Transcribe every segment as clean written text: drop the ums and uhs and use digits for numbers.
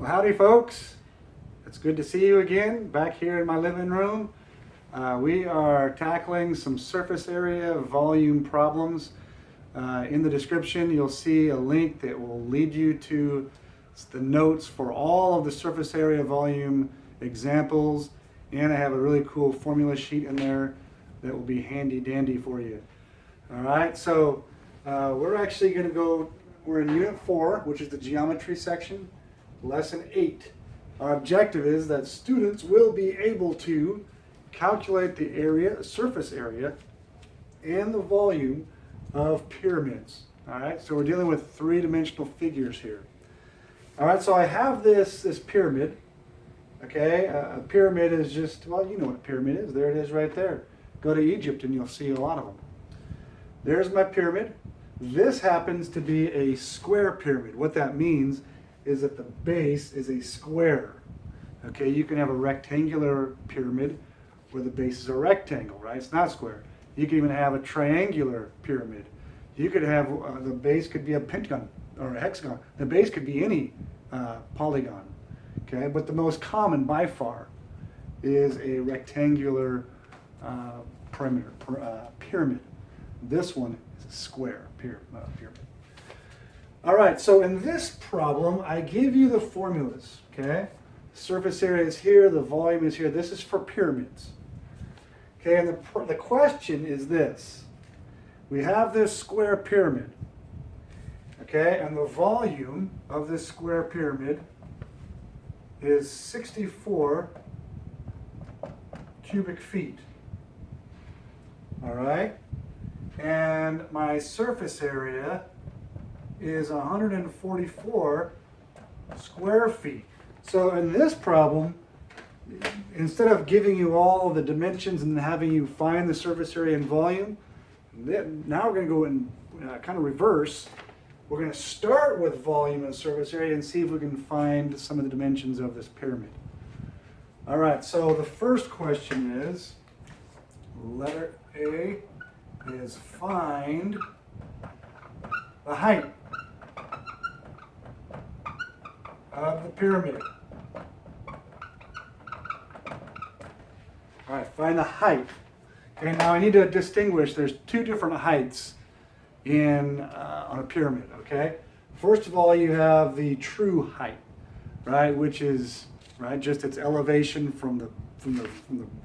Well, howdy folks. It's good to see you again back here in my living room. We are tackling some surface area volume problems. In the description you'll see a link that will lead you to the notes for all of the surface area volume examples, and I have a really cool formula sheet in there that will be handy dandy for you. Alright, so we're actually going to we're in Unit 4, which is the geometry section, Lesson 8. Our objective is that students will be able to calculate the area, surface area, and the volume of pyramids. Alright, so we're dealing with three-dimensional figures here. Alright, so I have this pyramid. Okay, a pyramid is just, well, you know what a pyramid is. There it is right there. Go to Egypt and you'll see a lot of them. There's my pyramid. This happens to be a square pyramid. What that means is that the base is a square. Okay, you can have a rectangular pyramid where the base is a rectangle, right? It's not square. You can even have a triangular pyramid. You could have, the base could be a pentagon or a hexagon. The base could be any polygon. Okay, but the most common by far is a rectangular pyramid. This one is a square pyramid. All right, so in this problem, I give you the formulas, okay? Surface area is here, the volume is here. This is for pyramids. Okay, and the question is this. We have this square pyramid, okay? And the volume of this square pyramid is 64 cubic feet. All right? And my surface area is 144 square feet. So in this problem, instead of giving you all the dimensions and having you find the surface area and volume, now we're going to go in kind of reverse. We're going to start with volume and surface area and see if we can find some of the dimensions of this pyramid. All right, so the first question is, letter A is find the height of the pyramid. All right, find the height. Okay, now I need to distinguish, there's two different heights on a pyramid, okay? First of all, you have the true height, right, which is, right, just its elevation from the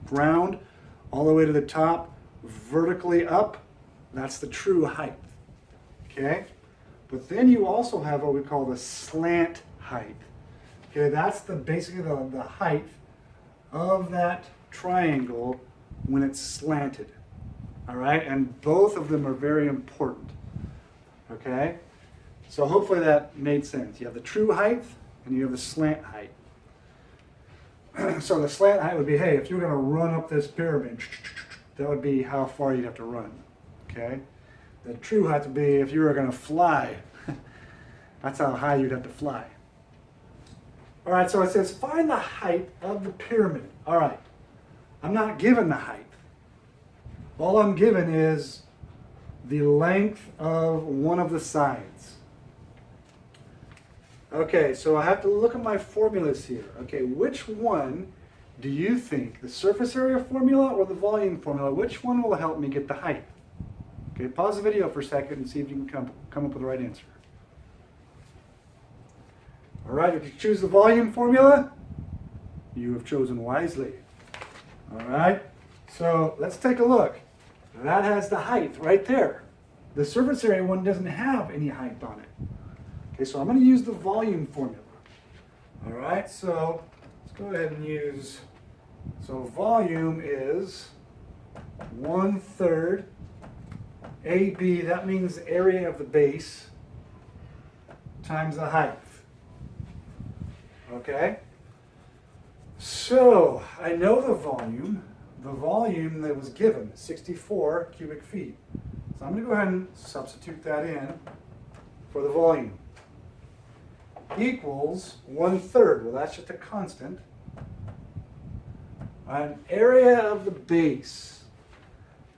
ground all the way to the top, vertically up. That's the true height, okay? But then you also have what we call the slant height. Okay, that's basically the height of that triangle when it's slanted. All right, and both of them are very important. Okay, so hopefully that made sense. You have the true height and you have the slant height. So the slant height would be, hey, if you were going to run up this pyramid, that would be how far you'd have to run. Okay, the true height would be if you were going to fly. That's how high you'd have to fly. All right, so it says find the height of the pyramid. All right, I'm not given the height. All I'm given is the length of one of the sides. Okay, so I have to look at my formulas here. Okay, which one do you think, the surface area formula or the volume formula, which one will help me get the height? Okay, pause the video for a second and see if you can come up with the right answer. All right, if you choose the volume formula, you have chosen wisely. All right, so let's take a look. That has the height right there. The surface area one doesn't have any height on it. Okay, so I'm going to use the volume formula. All right, so let's go ahead and use, so volume is 1/3 AB, that means the area of the base, times the height. Okay, so I know the volume that was given, 64 cubic feet. So I'm going to go ahead and substitute that in for the volume. Equals 1/3, well that's just a constant. An area of the base.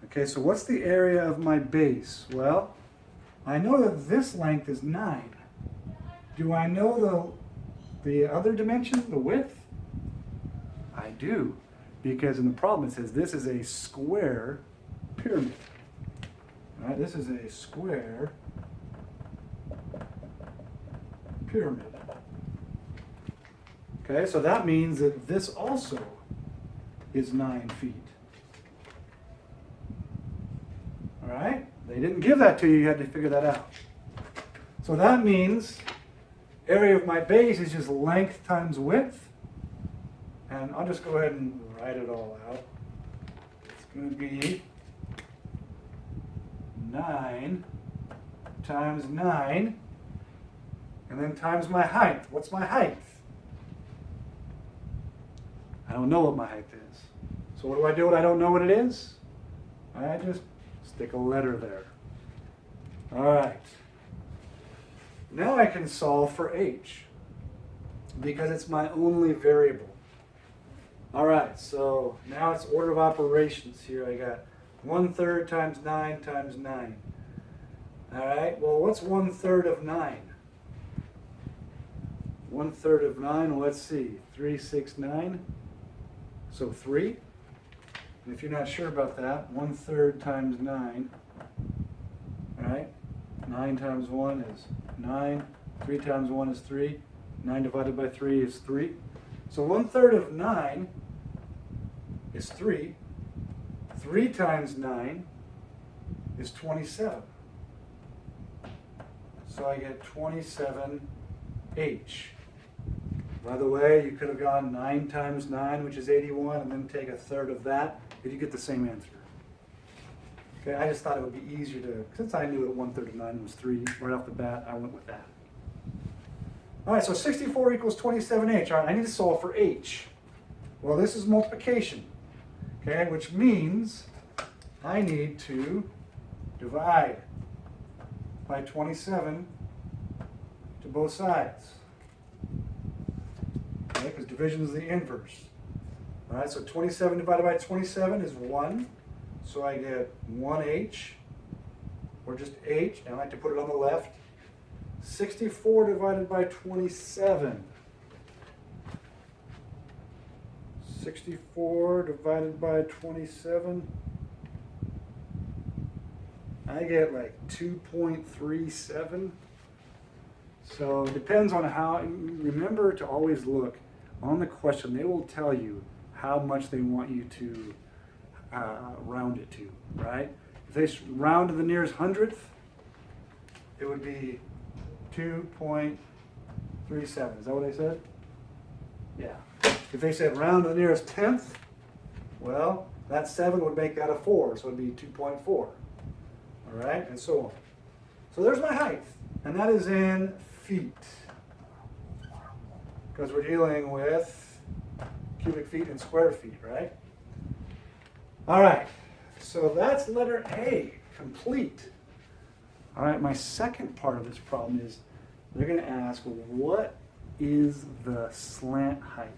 Okay, so what's the area of my base? Well, I know that this length is 9. Do I know the other dimension, the width? I do, because in the problem it says this is a square pyramid. All right, this is a square pyramid. Okay, so that means that this also is 9 feet. All right, they didn't give that to you, you had to figure that out. So that means area of my base is just length times width. And I'll just go ahead and write it all out. It's going to be 9 times 9, and then times my height. What's my height? I don't know what my height is. So what do I do when I don't know what it is? I just stick a letter there. All right. Now I can solve for h, because it's my only variable. All right, so now it's order of operations here. I got 1/3 times 9 times 9. All right, well, what's 1/3 of 9? 1/3 of 9, well, let's see, 3, 6, 9. So 3. And if you're not sure about that, 1/3 times 9, all right, 9 times 1 is 9. 3 times 1 is 3. 9 divided by 3 is 3. So 1/3 of 9 is 3. 3 times 9 is 27. So I get 27h. By the way, you could have gone 9 times 9, which is 81, and then take 1/3 of that, and you get the same answer. Okay, I just thought it would be easier to, since I knew that 1/3 of 9 was 3, right off the bat, I went with that. All right, so 64 equals 27h. All right, I need to solve for h. Well, this is multiplication, okay, which means I need to divide by 27 to both sides, okay, because division is the inverse. All right, so 27 divided by 27 is 1, so I get 1h, or just h, and I like to put it on the left. 64 divided by 27. 64 divided by 27. I get like 2.37. So it depends on how, remember to always look on the question. They will tell you how much they want you to round it to, right? If they round to the nearest hundredth, it would be 2.37. Is that what I said? Yeah. If they said round to the nearest tenth, well, that 7 would make that a 4, so it would be 2.4. All right, and so on. So there's my height, and that is in feet, because we're dealing with cubic feet and square feet, right? All right, so that's letter A, complete. All right, my second part of this problem is they're going to ask, what is the slant height?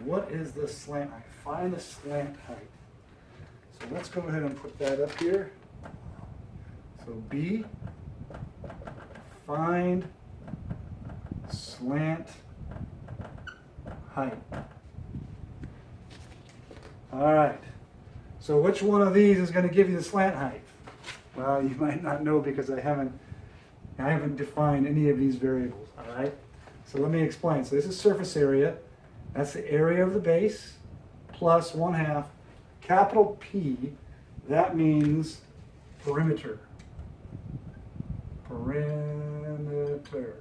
What is the slant height? Find the slant height. So let's go ahead and put that up here. So B, find slant height. All right. So which one of these is going to give you the slant height? Well, you might not know because I haven't defined any of these variables. All right. So let me explain. So this is surface area. That's the area of the base plus 1/2 capital P. That means perimeter. Perimeter.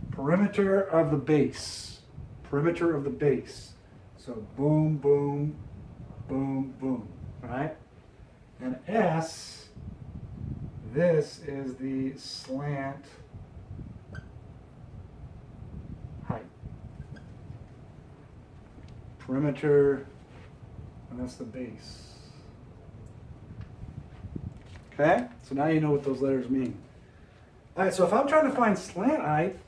Perimeter of the base. Perimeter of the base. So boom, boom, boom, boom. All right? And S, this is the slant height. Perimeter, and that's the base. Okay? So now you know what those letters mean. All right, so if I'm trying to find slant height,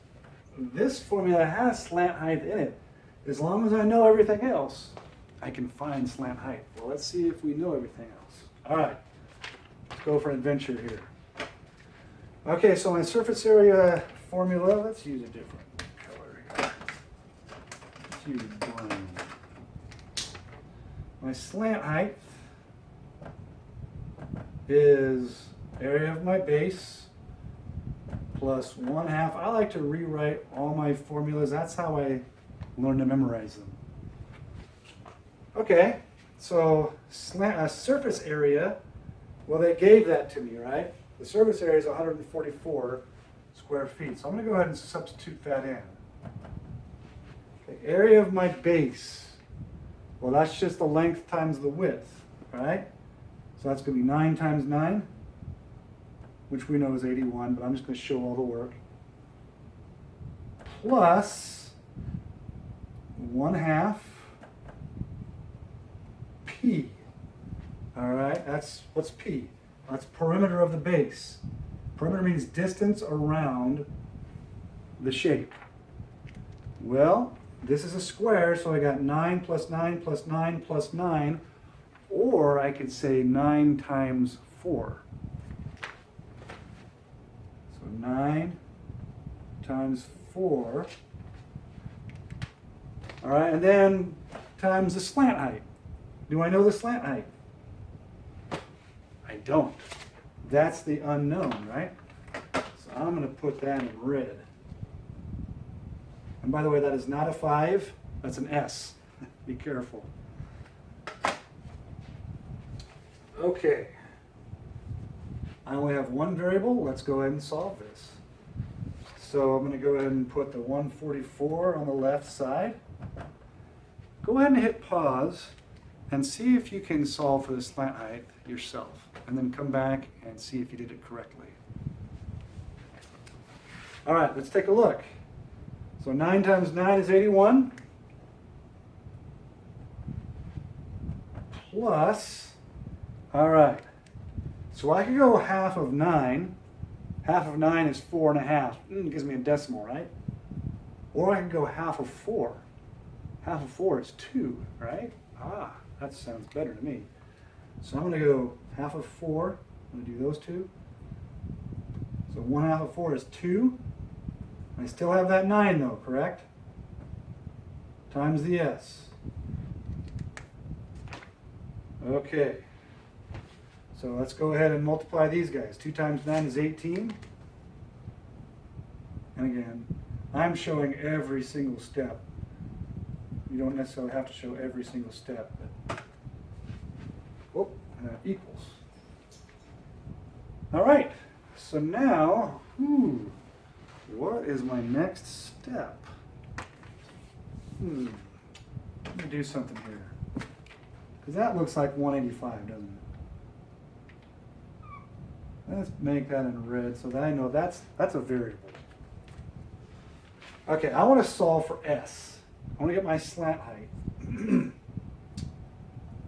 this formula has slant height in it. As long as I know everything else, I can find slant height. Well, let's see if we know everything else. All right, let's go for an adventure here. Okay, so my surface area formula. Let's use a different color here. Let's use brown. My slant height is area of my base plus 1/2. I like to rewrite all my formulas. That's how I learn to memorize them. Okay, so surface area, well, they gave that to me, right? The surface area is 144 square feet. So I'm going to go ahead and substitute that in. Okay, area of my base. Well, that's just the length times the width, right? So that's going to be 9 times 9, which we know is 81, but I'm just going to show all the work. Plus 1/2 P. All right, what's P? That's perimeter of the base. Perimeter means distance around the shape. Well, this is a square, so I got 9 plus 9 plus 9 plus 9, or I could say 9 times 4. So 9 times 4. All right, and then times the slant height. Do I know the slant height? I don't. That's the unknown, right? So I'm going to put that in red. And by the way, that is not a 5, that's an S. Be careful. Okay. I only have one variable. Let's go ahead and solve this. So I'm going to go ahead and put the 144 on the left side. Go ahead and hit pause and see if you can solve for the slant height yourself. And then come back and see if you did it correctly. All right, let's take a look. So 9 times 9 is 81. Plus, all right. So I could go half of 9. Half of 9 is 4.5. It gives me a decimal, right? Or I can go half of 4. Half of 4 is 2, right? Ah, that sounds better to me. So I'm going to go half of 4. I'm going to do those two. So 1/2 of 4 is 2. I still have that 9 though, correct? Times the S. Okay. So let's go ahead and multiply these guys. 2 times 9 is 18. And again, I'm showing every single step. You don't necessarily have to show every single step, but whoop, and that equals. All right, so now, what is my next step? Let me do something here. Because that looks like 185, doesn't it? Let's make that in red so that I know that's a variable. Okay, I want to solve for S. I want to get my slant height.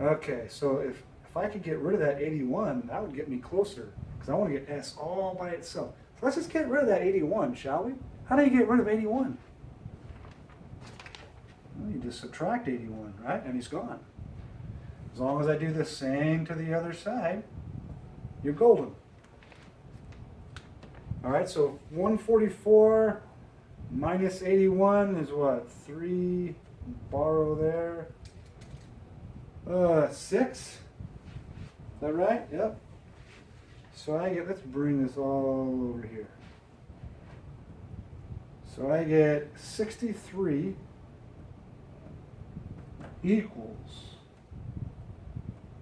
Okay, so if I could get rid of that 81, that would get me closer, because I want to get S all by itself. So let's just get rid of that 81, shall we? How do you get rid of 81? Well, you just subtract 81, right? And he's gone. As long as I do the same to the other side, you're golden. All right, so 144 minus 81 is what? 3, borrow there. 6. Is that right? Yep. So let's bring this all over here. So I get 63 equals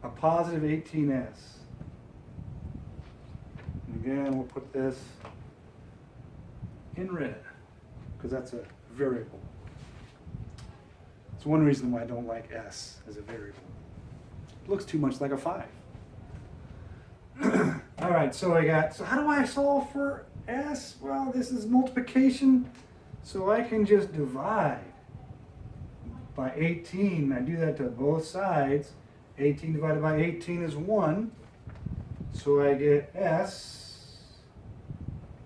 a positive 18s. And again, we'll put this in red, because that's a variable. It's one reason why I don't like S as a variable. It looks too much like a 5. All right, so how do I solve for S? Well, this is multiplication, so I can just divide by 18. I do that to both sides. 18 divided by 18 is 1. So I get S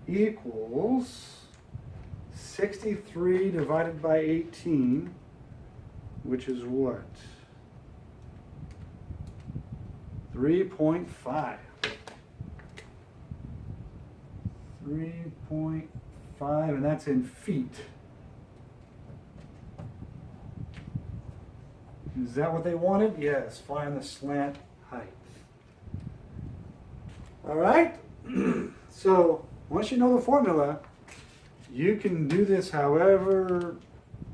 equals 63 divided by 18, which is what? 3.5. 3.5. 5, and that's in feet. Is that what they wanted? Yes, find the slant height. All right, so once you know the formula, you can do this however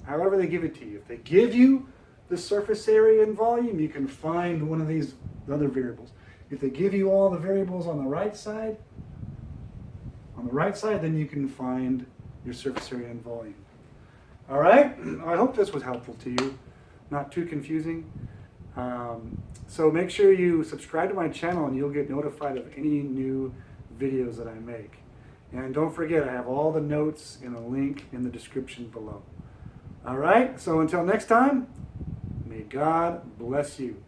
they give it to you. If they give you the surface area and volume, you can find one of these other variables. If they give you all the variables on the right side, then you can find your surface area and volume. All right, I hope this was helpful to you, not too confusing. So make sure you subscribe to my channel and you'll get notified of any new videos that I make. And don't forget, I have all the notes in a link in the description below. All right, so until next time, may God bless you.